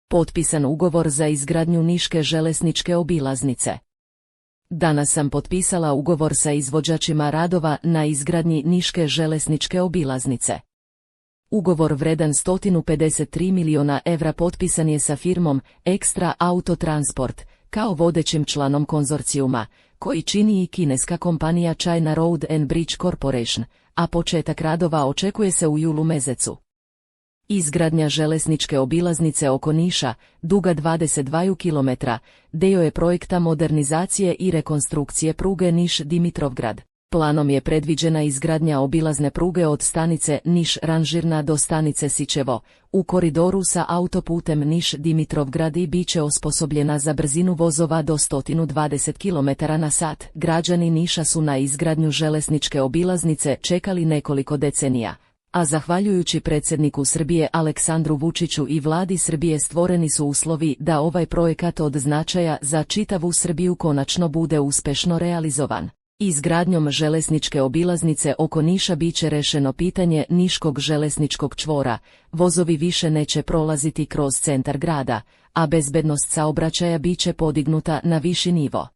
Potpisan ugovor za izgradnju Niške željezničke obilaznice. Danas sam potpisala ugovor sa izvođačima radova na izgradnji Niške željezničke obilaznice. Ugovor vredan 153 milijuna evra potpisan je sa firmom Extra Auto Transport, kao vodećim članom konzorcijuma, koji čini i kineska kompanija China Road and Bridge Corporation, a početak radova očekuje se u julu mesecu. Izgradnja željezničke obilaznice oko Niša, duga 22 km, dio je projekta modernizacije i rekonstrukcije pruge Niš-Dimitrovgrad. Planom je predviđena izgradnja obilazne pruge od stanice Niš-Ranžirna do stanice Sičevo, u koridoru sa autoputem Niš-Dimitrovgrad i bit će osposobljena za brzinu vozova do 120 km/h. Građani Niša su na izgradnju željezničke obilaznice čekali nekoliko decenija, a zahvaljujući predsjedniku Srbije Aleksandru Vučiću i vladi Srbije stvoreni su uslovi da ovaj projekat od značaja za čitavu Srbiju konačno bude uspešno realizovan. Izgradnjom željezničke obilaznice oko Niša biće rešeno pitanje Niškog željezničkog čvora, vozovi više neće prolaziti kroz centar grada, a bezbednost saobraćaja biće podignuta na viši nivo.